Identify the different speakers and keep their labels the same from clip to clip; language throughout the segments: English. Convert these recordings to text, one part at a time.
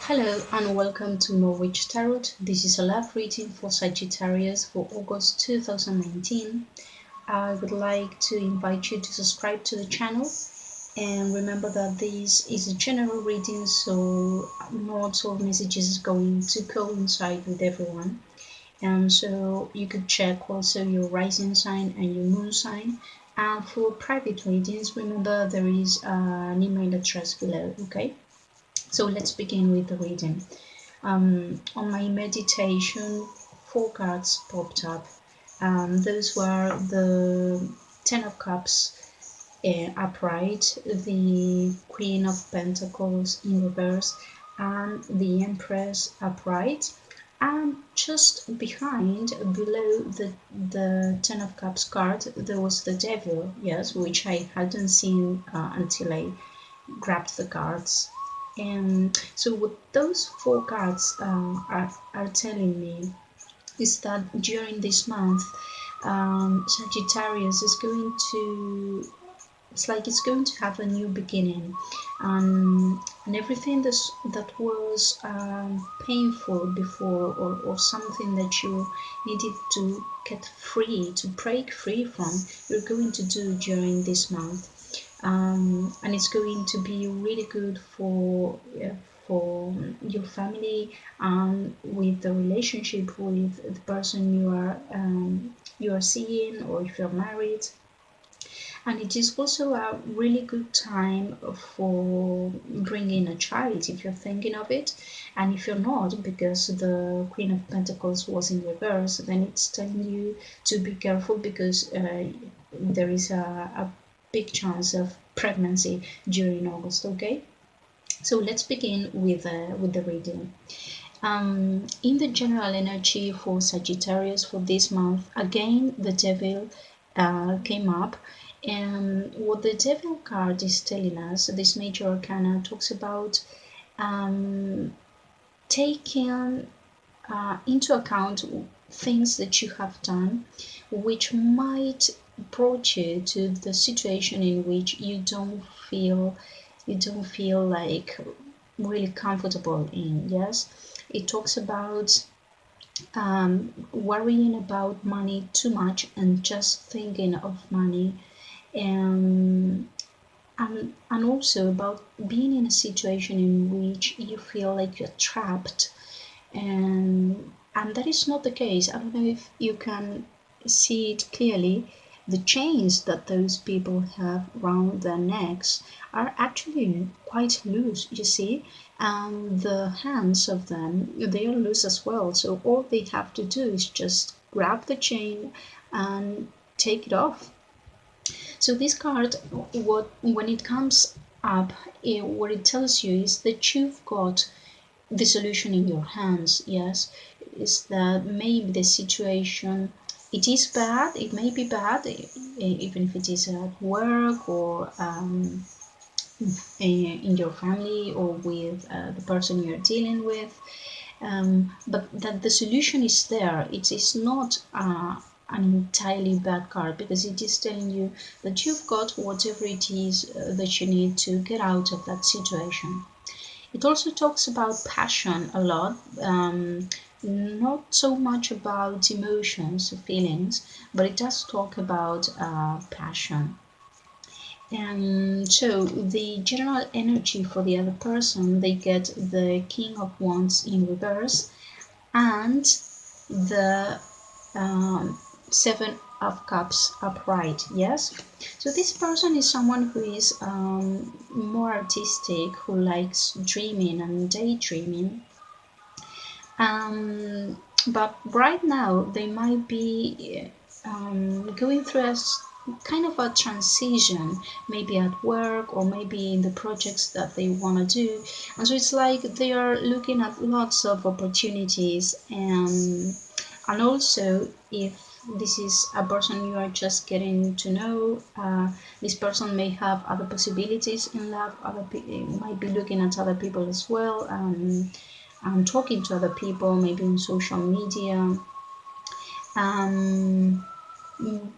Speaker 1: Hello and welcome to Norwitch Tarot. This is a love reading for Sagittarius for August 2019. I would like to invite you to subscribe to the channel, and remember that this is a general reading, so not all messages is going to coincide with everyone. And so you could check also your rising sign and your moon sign. And for private readings, remember there is an email address below, okay? So let's begin with the reading. On my meditation, 4 cards popped up. Those were the Ten of Cups upright, the Queen of Pentacles in reverse, and the Empress upright. And just behind, below the Ten of Cups card, there was the Devil, yes, which I hadn't seen until I grabbed the cards. And so what those 4 cards are telling me is that during this month, Sagittarius is going to, it's like it's going to have a new beginning, and everything that was painful before, or something that you needed to get free, to break free from, you're going to do during this month. And it's going to be really good for your family, and with the relationship with the person you are seeing, or if you're married. And it is also a really good time for bringing a child if you're thinking of it. And if you're not, because the Queen of Pentacles was in reverse, then it's telling you to be careful, because there is a big chance of pregnancy during August, okay? So let's begin with the reading. In the general energy for Sagittarius for this month, again the Devil came up. And what the Devil card is telling us, this major arcana, talks about taking into account things that you have done, which might brought you to the situation in which you don't feel like really comfortable in. Yes, it talks about worrying about money too much and just thinking of money, and also about being in a situation in which you feel like you're trapped, and that is not the case. I don't know if you can see it clearly. The chains that those people have around their necks are actually quite loose, you see, and the hands of them, they are loose as well. So all they have to do is just grab the chain and take it off. So this card, when it comes up, what it tells you is that you've got the solution in your hands. Yes, is that maybe the situation, it is bad, it may be bad, even if it is at work, or in your family, or with the person you're dealing with, but that the solution is there. It is not an entirely bad card, because it is telling you that you've got whatever it is that you need to get out of that situation. It also talks about passion a lot, not so much about emotions, feelings, but it does talk about passion. And so the general energy for the other person, they get the King of Wands in reverse, and the Seven of Cups upright. Yes, so this person is someone who is more artistic, who likes dreaming and daydreaming, but right now they might be going through a kind of a transition, maybe at work, or maybe in the projects that they want to do. And so it's like they are looking at lots of opportunities, and also, if this is a person you are just getting to know, this person may have other possibilities in love. Other people might be looking at other people as well, and talking to other people, maybe on social media.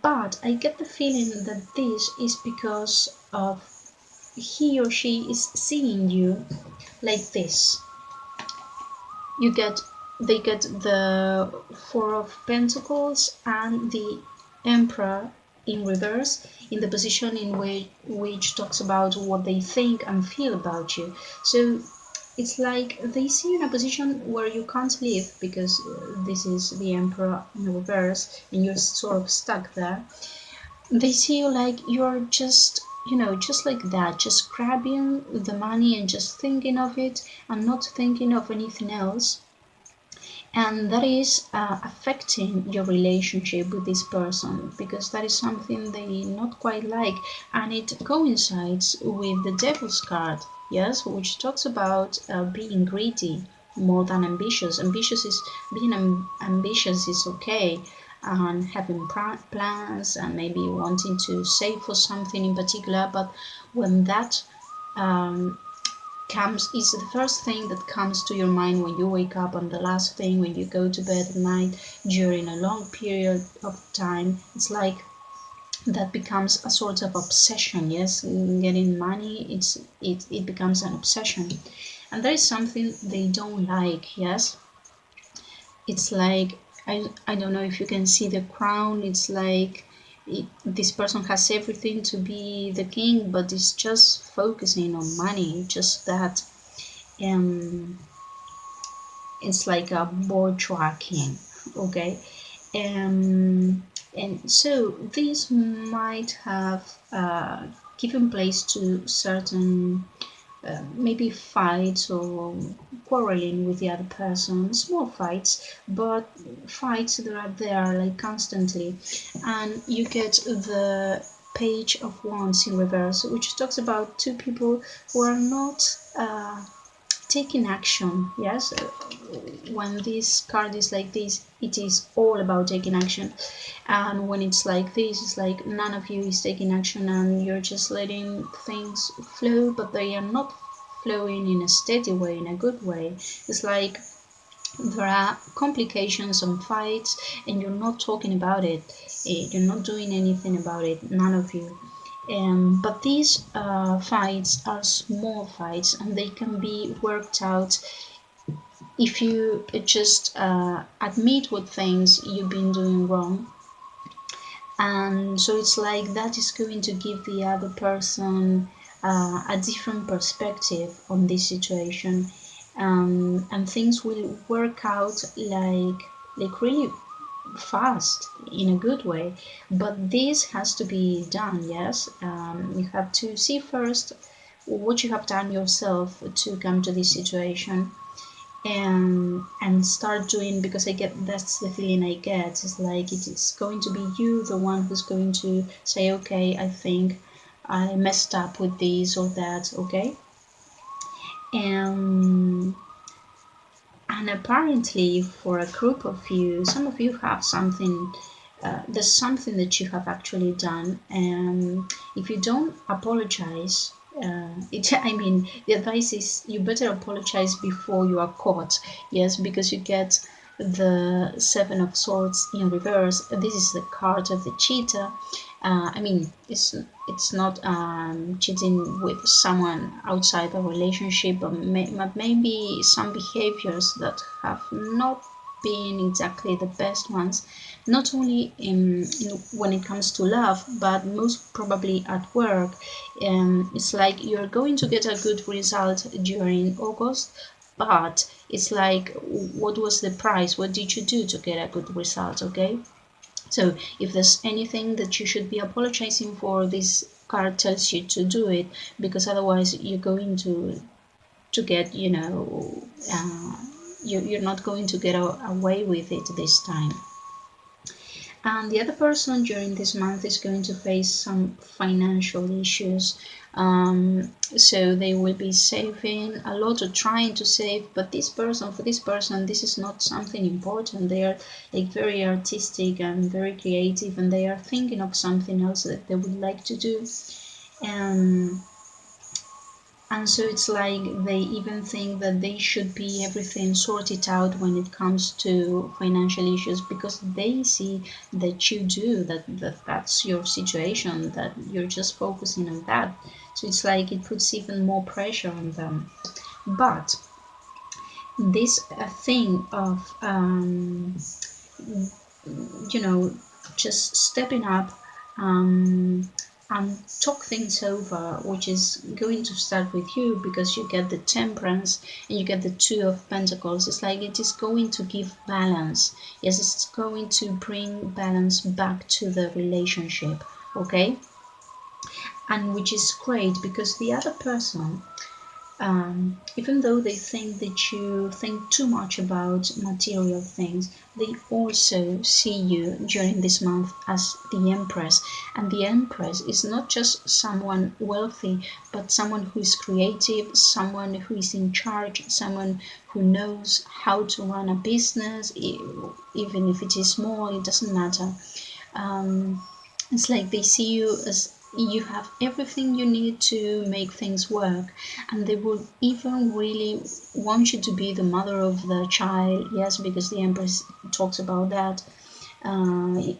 Speaker 1: But I get the feeling that this is because of he or she is seeing you like this. they get the Four of Pentacles and the Emperor in reverse, in the position in which talks about what they think and feel about you. So it's like they see you in a position where you can't leave, because this is the Emperor in reverse and you're sort of stuck there. They see you like you're just, just like that, just grabbing the money and just thinking of it and not thinking of anything else. And that is affecting your relationship with this person, because that is something they not quite like, and it coincides with the Devil's card, yes, which talks about being greedy more than ambitious. Ambitious is okay, and having plans and maybe wanting to save for something in particular, but when that um, is the first thing that comes to your mind when you wake up, and the last thing when you go to bed at night during a long period of time. It's like that becomes a sort of obsession. Yes, getting money, it becomes an obsession, and that is something they don't like. Yes, it's like, I don't know if you can see the crown. It's like this person has everything to be the king, but it's just focusing on money, just that. um it's like a bourgeois king. Okay. And so this might have given place to certain maybe fights or quarreling with the other person, small fights, but fights that are there like constantly. And you get the Page of Wands in reverse, which talks about two people who are not taking action. Yes, when this card is like this, it is all about taking action, and when it's like this, it's like none of you is taking action and you're just letting things flow, but they are not flowing in a steady way, in a good way. It's like there are complications and fights and you're not talking about it. You're not doing anything about it, none of you. But these fights are small fights and they can be worked out if you just admit what things you've been doing wrong. And so it's like that is going to give the other person a different perspective on this situation, and things will work out like really fast in a good way. But this has to be done. Yes, you have to see first what you have done yourself to come to this situation, and start doing, because I get, that's the feeling I get. It's like it is going to be you, the one who's going to say, okay, I think I messed up with this or that. Okay. And apparently for a group of you, some of you have something, there's something that you have actually done, and if you don't apologize, I mean, the advice is you better apologize before you are caught. Yes, because you get the Seven of Swords in reverse. This is the card of the cheater. I mean, it's not cheating with someone outside a relationship, but maybe some behaviors that have not been exactly the best ones, not only when it comes to love, but most probably at work. It's like you're going to get a good result during August, but it's like, what was the price? What did you do to get a good result? Okay. So if there's anything that you should be apologizing for, this card tells you to do it, because otherwise you're going to get, you're not going to get away with it this time. And the other person during this month is going to face some financial issues. So they will be saving a lot, or trying to save, but for this person, this is not something important. They are like very artistic and very creative, and they are thinking of something else that they would like to do. And so it's like they even think that they should be everything sorted out when it comes to financial issues, because they see that you do, that's your situation, that you're just focusing on that. So it's like it puts even more pressure on them. But this thing of you know, just stepping up and talk things over, which is going to start with you, because you get the temperance and you get the 2 of Pentacles. It's like it is going to give balance. Yes, it's going to bring balance back to the relationship, okay? And which is great, because the other person, even though they think that you think too much about material things, they also see you during this month as the Empress. And the Empress is not just someone wealthy, but someone who is creative, someone who is in charge, someone who knows how to run a business, even if it is small, it doesn't matter. It's like they see you as you have everything you need to make things work, and they will even really want you to be the mother of the child. Yes, because the Empress talks about that.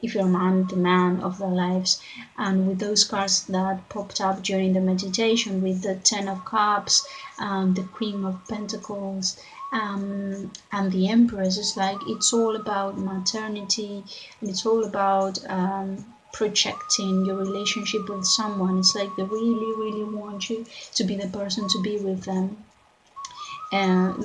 Speaker 1: If you're a man, the man of their lives. And with those cards that popped up during the meditation, with the 10 of Cups, the Queen of Pentacles, and the Empress, is like it's all about maternity, and it's all about projecting your relationship with someone. It's like they really, really want you to be the person to be with them.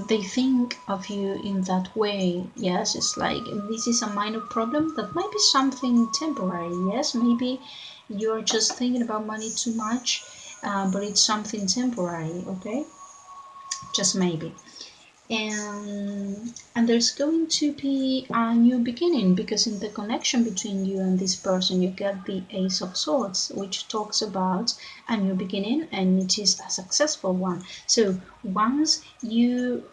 Speaker 1: They think of you in that way. Yes, it's like this is a minor problem that might be something temporary. Yes, maybe you're just thinking about money too much, but it's something temporary, okay? Just maybe. And there's going to be a new beginning, because in the connection between you and this person, you get the Ace of Swords, which talks about a new beginning, and it is a successful one. So once you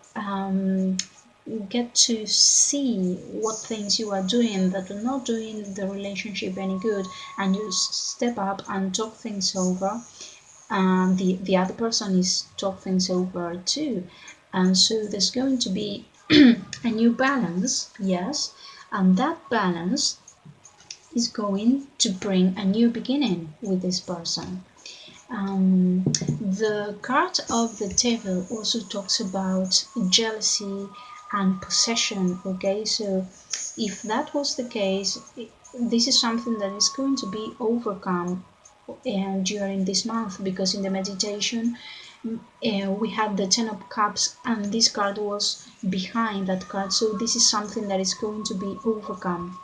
Speaker 1: get to see what things you are doing that are not doing the relationship any good, and you step up and talk things over, the other person is talk things over too, and so there's going to be a new balance. Yes, and that balance is going to bring a new beginning with this person. The card of the Devil also talks about jealousy and possession, okay? So if that was the case, this is something that is going to be overcome during this month, because in the meditation we had the 10 of Cups, and this card was behind that card. So this is something that is going to be overcome.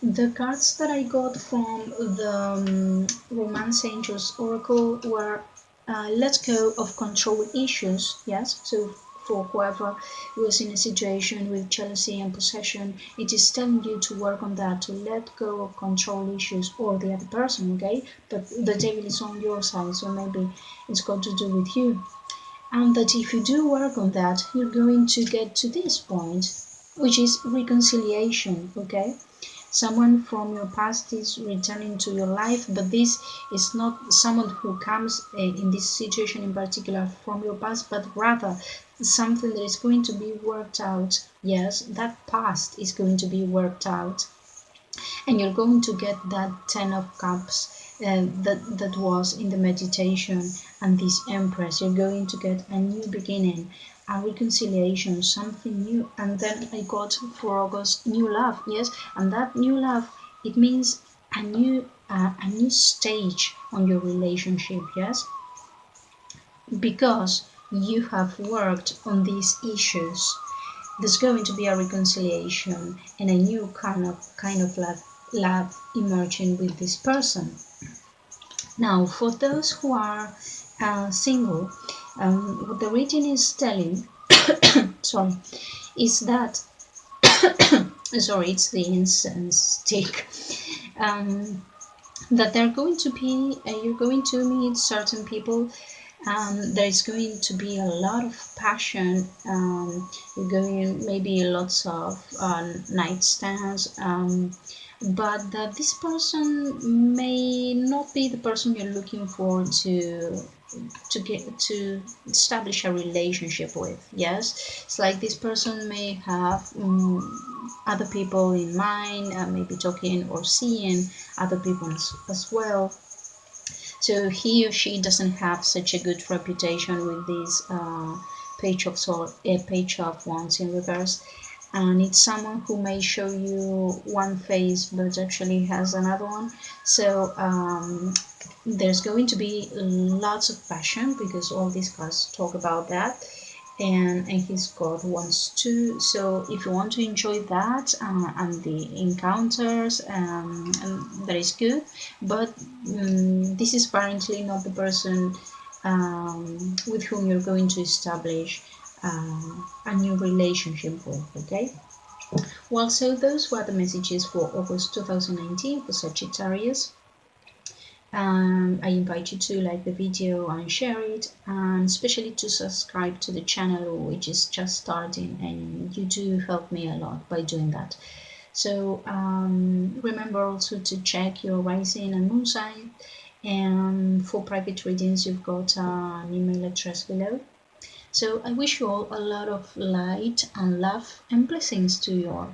Speaker 1: The cards that I got from the Romance Angels Oracle were let go of control issues. Yes, so for whoever was in a situation with jealousy and possession, it is telling you to work on that, to let go of control issues, or the other person, okay? But the devil is on your side, so maybe it's got to do with you. And that if you do work on that, you're going to get to this point, which is reconciliation, okay? Someone from your past is returning to your life, but this is not someone who comes in this situation in particular from your past, but rather something that is going to be worked out. Yes, that past is going to be worked out, and you're going to get that 10 of Cups that was in the meditation, and this Empress. You're going to get a new beginning, a reconciliation, something new. And then I got for August new love. Yes, and that new love, it means a new stage on your relationship. Yes, because you have worked on these issues, there's going to be a reconciliation and a new kind of love emerging with this person. Now, for those who are single, what the reading is telling, sorry, is that sorry, it's the incense stick. That they're going to be, you're going to meet certain people. There is going to be a lot of passion. You're going maybe lots of nightstands, but that this person may not be the person you're looking for to establish a relationship with. Yes, it's like this person may have other people in mind, maybe talking or seeing other people as well. So he or she doesn't have such a good reputation with these page of sword, a page of wands in reverse, and it's someone who may show you one face but actually has another one. So there's going to be lots of passion because all these cards talk about that, and he's got wands too. So if you want to enjoy that and the encounters, that is good. But this is apparently not the person with whom you're going to establish a new relationship with. Okay. Well, so those were the messages for August 2019 for Sagittarius. I invite you to like the video and share it, and especially to subscribe to the channel, which is just starting, and you do help me a lot by doing that. So remember also to check your rising and moon sign, and for private readings you've got an email address below. So I wish you all a lot of light and love and blessings to you all.